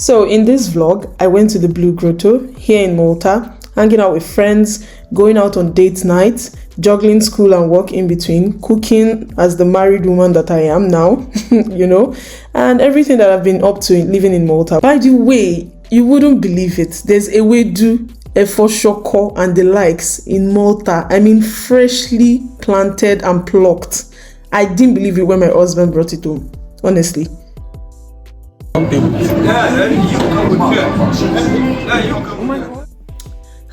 So in this vlog, I went to the Blue Grotto here in Malta, hanging out with friends, going out on date nights, juggling school and work in between, cooking as the married woman that I am now, you know, and everything that I've been up to living in Malta. By the way, you wouldn't believe it. There's ewedu, efo and the likes in Malta. I mean, freshly planted and plucked. I didn't believe it when my husband brought it home, honestly.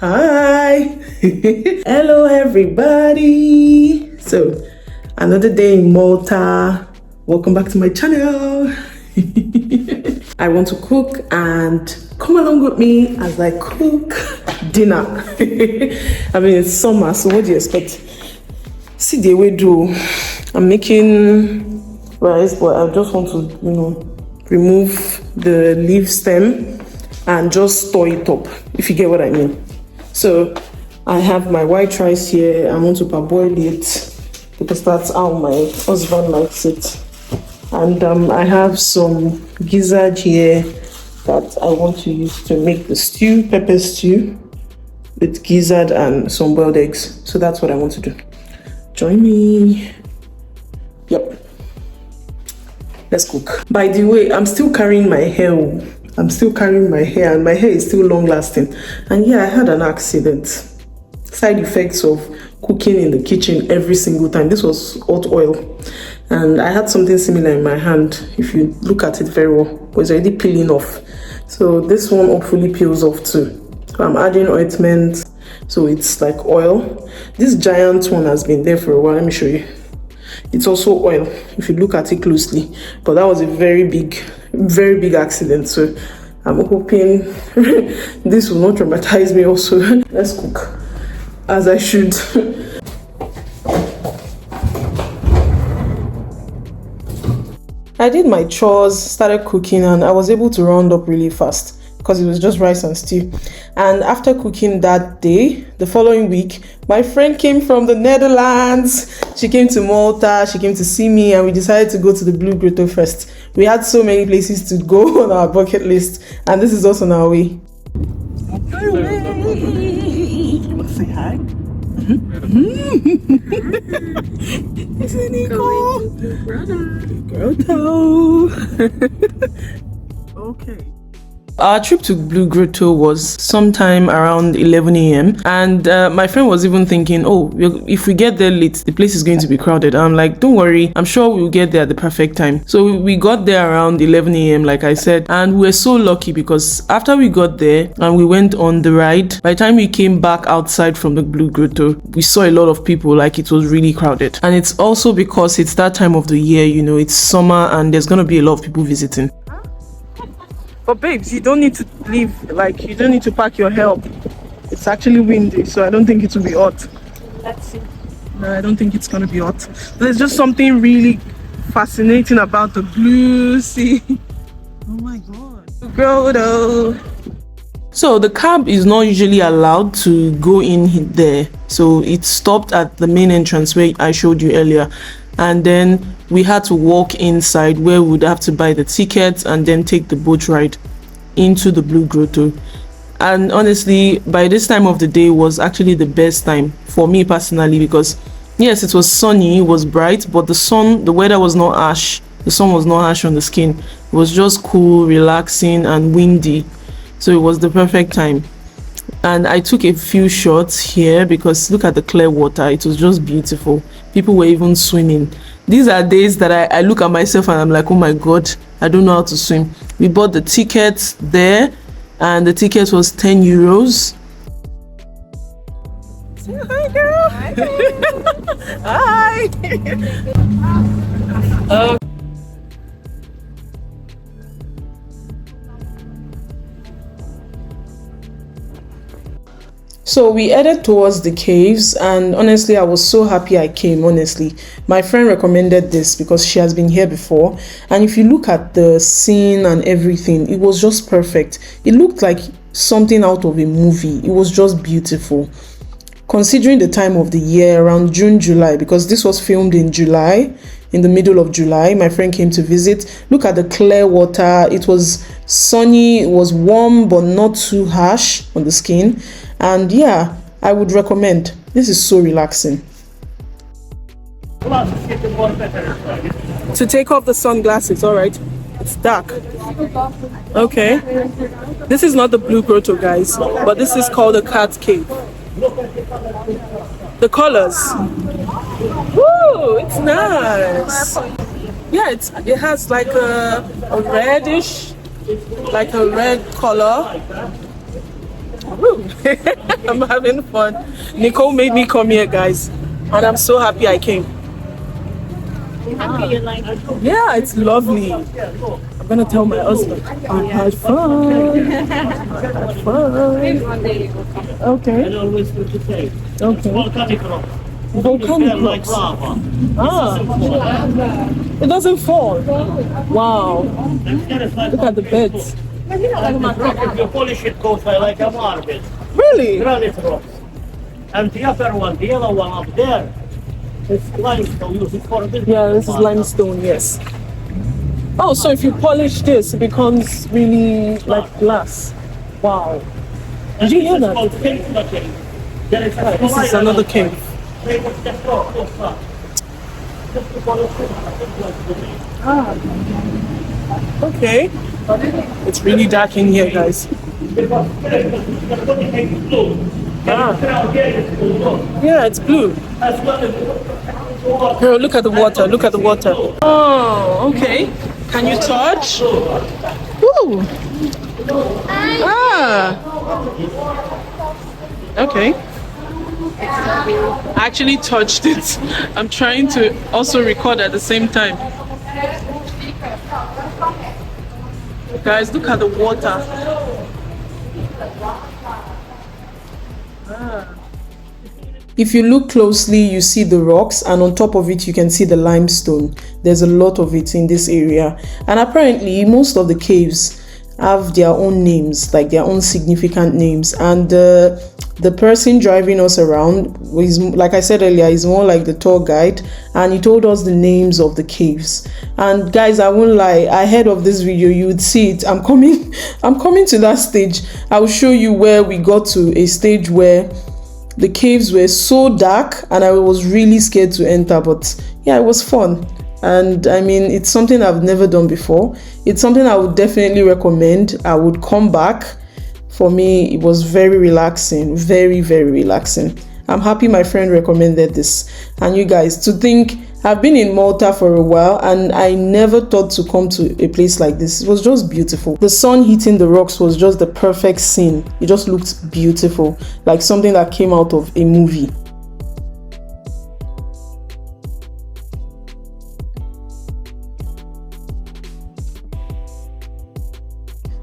Hi. Hello everybody. So another day in Malta. Welcome back to my channel. I want to cook, and come along with me as I cook dinner. I mean, it's summer, so what do you expect? See the way I'm making rice, but I just want to, you know, remove the leaf stem and just store it up, if you get what I mean. So I have my white rice here. I want to parboil it because that's how my husband likes it. And I have some gizzard here that I want to use to make the stew, pepper stew with gizzard and some boiled eggs. So that's what I want to do. Join me. Yep. Let's cook. By the way, I'm still carrying my hair. I'm still carrying my hair, and my hair is still long lasting. And yeah, I had an accident. Side effects of cooking in the kitchen every single time. This was hot oil, and I had something similar in my hand. If you look at it very well, it was already peeling off. So this one hopefully peels off too. So I'm adding ointment, so it's like oil. This giant one has been there for a while. Let me show you. It's also oil if you look at it closely, but that was a very big accident. So I'm hoping this will not traumatize me also. Let's cook as I should. I did my chores, started cooking, and I was able to round up really fast because it was just rice and stew. And after cooking that day, the following week, my friend came from the Netherlands. She came to Malta, she came to see me, and we decided to go to the Blue Grotto first. We had so many places to go on our bucket list, and this is also on our way. Hi, you want to say hi? This is Nico. Blue Grotto. Okay. Our trip to Blue Grotto was sometime around 11 a.m. and my friend was even thinking, oh, if we get there late, the place is going to be crowded. I'm like, don't worry, I'm sure we'll get there at the perfect time. So we got there around 11 a.m. like I said, and we were so lucky because after we got there and we went on the ride, by the time we came back outside from the Blue Grotto, we saw a lot of people. Like, it was really crowded. And it's also because it's that time of the year, you know, it's summer and there's gonna be a lot of people visiting. But babes, you don't need to leave, like, you don't need to pack your hair up. It's actually windy, so I don't think it will be hot. Let's see. No, I don't think it's gonna be hot. There's just something really fascinating about the blue sea. Oh my god. Grotto. So the cab is not usually allowed to go in there. So it stopped at the main entrance where I showed you earlier. And then we had to walk inside where we would have to buy the tickets and then take the boat ride into the Blue Grotto. And honestly, by this time of the day was actually the best time for me personally, because yes, it was sunny, it was bright, but the weather was not harsh. The sun was not harsh on the skin. It was just cool, relaxing, and windy. So it was the perfect time. And I took a few shots here because look at the clear water. It was just beautiful. People were even swimming. These are days that I look at myself and I'm like, oh my god, I don't know how to swim. We bought the tickets there, and the ticket was 10 euros. Say hi, girl. Hi. Hi. So we headed towards the caves, and honestly, I was so happy I came. Honestly, my friend recommended this because she has been here before, and if you look at the scene and everything, it was just perfect. It looked like something out of a movie. It was just beautiful. Considering the time of the year, around June, July, because this was filmed in July, in the middle of July. My friend came to visit. Look at the clear water. It was sunny, it was warm, but not too harsh on the skin. And yeah, I would recommend. This is so relaxing. To take off the sunglasses, all right? It's dark. Okay. This is not the Blue Grotto, guys, but this is called the Cat Cave. The colors. Woo, it's nice. Yeah, it has like a reddish, like a red color. Woo. I'm having fun. Nicole made me come here, guys, and I'm so happy I came. Yeah, it's lovely. I'm gonna tell my husband. I had fun. I had fun. Okay. Okay. Volcanic rocks. Ah. It doesn't fall. Wow. Look at the beds. If you polish it, goes like a marble. Really? Granite rocks. And the other one, the yellow one up there, is limestone used for building. Yeah, this is limestone, yes. Oh, so if you polish this, it becomes really like glass. Wow. Did you hear that? This is another cave. Ah. Okay. It's really dark in here, guys. Ah. Yeah, it's blue. Girl, look at the water. Look at the water. Oh, okay. Can you touch? Ooh. Ah. Okay. I actually touched it. I'm trying to also record at the same time. Guys, look at the water. If you look closely, you see the rocks, and on top of it you can see the limestone. There's a lot of it in this area, and apparently most of the caves have their own names, like their own significant names. And the person driving us around is, like I said earlier, is more like the tour guide, and he told us the names of the caves. And guys, I won't lie, ahead of this video you would see it. I'm coming to that stage. I'll show you where we got to a stage where the caves were so dark and I was really scared to enter, but yeah, it was fun. And I mean, it's something I've never done before. It's something I would definitely recommend. I would come back. For me, it was very relaxing, very, very relaxing. I'm happy my friend recommended this. And you guys, to think, I've been in Malta for a while and I never thought to come to a place like this. It was just beautiful. The sun hitting the rocks was just the perfect scene. It just looked beautiful, like something that came out of a movie.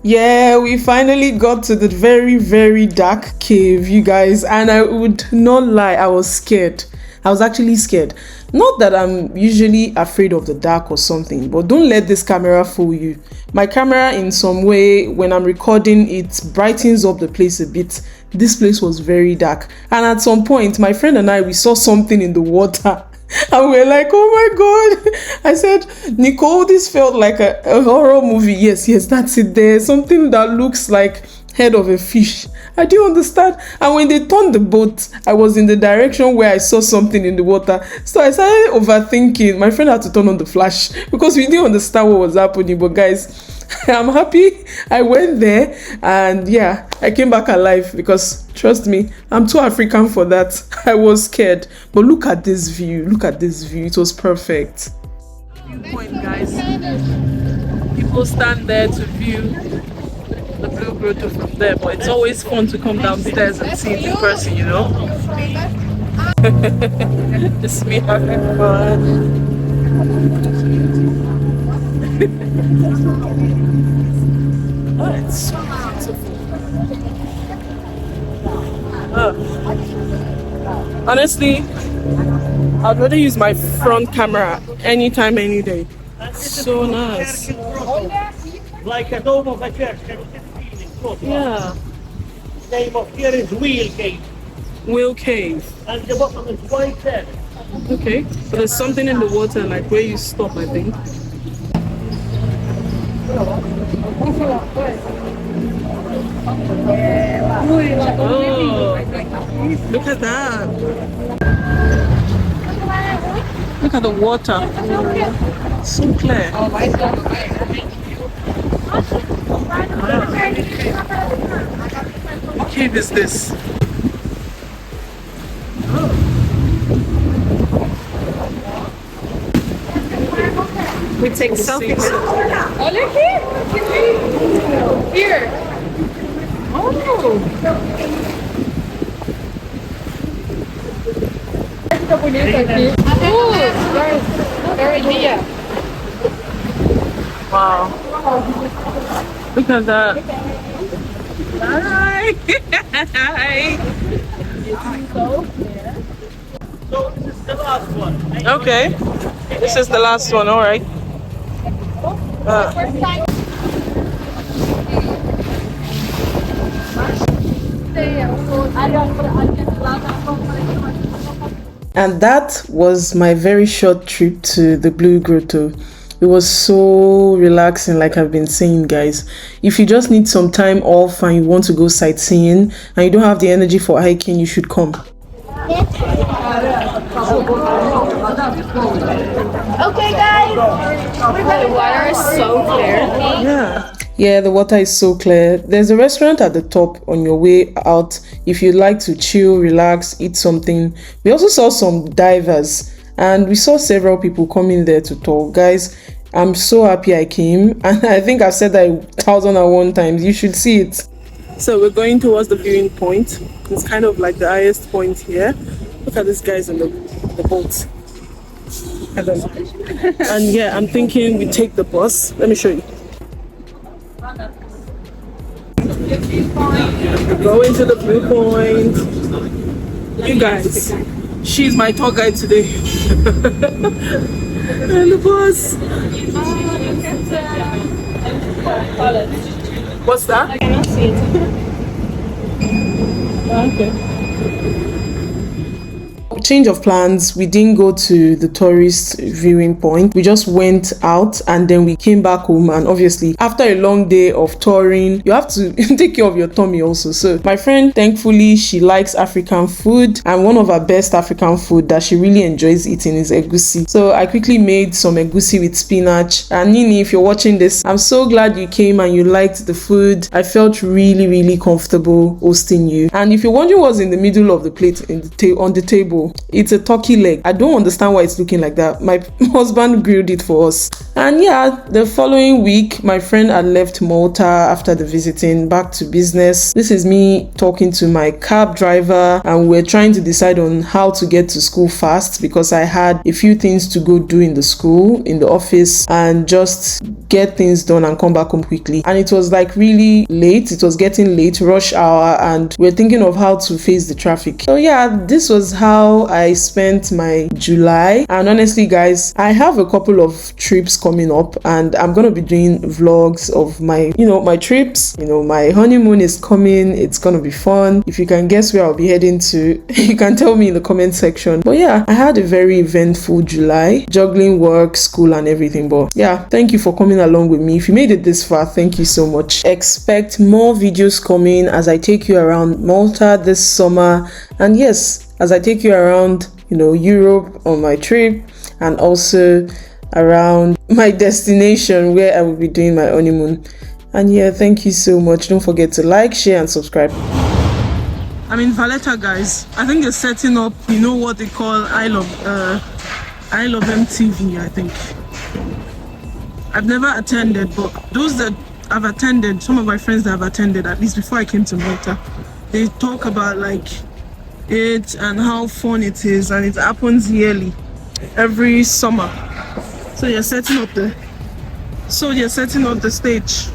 Yeah, we finally got to the very, very dark cave, you guys, and I would not lie, I was scared. I was actually scared. Not that I'm usually afraid of the dark or something, but don't let this camera fool you. My camera, in some way, when I'm recording, it brightens up the place a bit. This place was very dark, and at some point, my friend and I, we saw something in the water. And we're like, oh my god. I said, Nicole, this felt like a horror movie. Yes, that's it there. Something that looks like head of a fish. I do understand. And when they turned the boat, I was in the direction where I saw something in the water. So I started overthinking. My friend had to turn on the flash because we didn't understand what was happening. But guys, I'm happy I went there, and yeah, I came back alive because trust me, I'm too African for that. I was scared, but look at this view. Look at this view. It was perfect. Viewpoint, guys. People stand there to view the Blue Grotto from there, but it's always fun to come downstairs and see it in person, you know. Just me having fun. Oh, it's so beautiful. Honestly, I'd rather use my front camera anytime, any day. So nice. Like a dome of a church. Yeah. The name of here is Wheel Cave. Wheel Cave. And the bottom is white sand. Okay, so there's something in the water, like where you stop, I think. Oh, look at that. Look at the water. So clear. What cave is this? We take selfies. Oh, look here. Here. Oh. Está bonito aqui. Very near. Wow. Look at that. Hi. Hi. So this is the last one. Okay. This is the last one, all right. And that was my very short trip to the Blue Grotto. It was so relaxing, like I've been saying, guys. If you just need some time off and you want to go sightseeing and you don't have the energy for hiking, you should come. Okay, guys. The water is so clear. Yeah, the water is so clear. There's a restaurant at the top on your way out if you'd like to chill, relax, eat something. We also saw some divers and we saw several people coming there to talk. Guys, I'm so happy I came, and I think I've said that 1,001 times. You should see it. So we're going towards the viewing point. It's kind of like the highest point here. Look at these guys on the boat. And yeah, I'm thinking we take the bus. Let me show you. Go into the Blue Point. You guys, she's my tour guide today. And the bus. What's that? I cannot see it. Okay. Change of plans. We didn't go to the tourist viewing point. We just went out and then we came back home, and obviously after a long day of touring you have to take care of your tummy also. So my friend, thankfully, she likes African food, and one of her best African food that she really enjoys eating is egusi. So I quickly made some egusi with spinach. And Nini, if you're watching this, I'm so glad you came and you liked the food. I felt really comfortable hosting you. And if you're wondering what's in the middle of the plate on the table, it's a turkey leg. I don't understand why it's looking like that. My husband grilled it for us. And yeah, the following week my friend had left Malta after the visiting, back to business. This is me talking to my cab driver, and we're trying to decide on how to get to school fast because I had a few things to go do in the school, in the office, and just get things done and come back home quickly. And it was like really late. It was getting late, rush hour, and we're thinking of how to face the traffic. So yeah, this was how I spent my July. And honestly, guys, I have a couple of trips coming up, and I'm gonna be doing vlogs of my trips. My honeymoon is coming. It's gonna be fun. If you can guess where I'll be heading to, you can tell me in the comment section. But yeah, I had a very eventful July, juggling work, school, and everything. But yeah, thank you for coming along with me. If you made it this far, thank you so much. Expect more videos coming as I take you around Malta this summer, and yes, as I take you around Europe on my trip, and also around my destination where I will be doing my honeymoon. And yeah, thank you so much. Don't forget to like, share, and subscribe. I'm in Valletta, guys. I think they're setting up, what they call I Love MTV, I think. I've never attended, but those that I've attended, some of my friends that have attended, at least before I came to Malta, they talk about like it and how fun it is, and it happens yearly, every summer. So you're setting up the stage.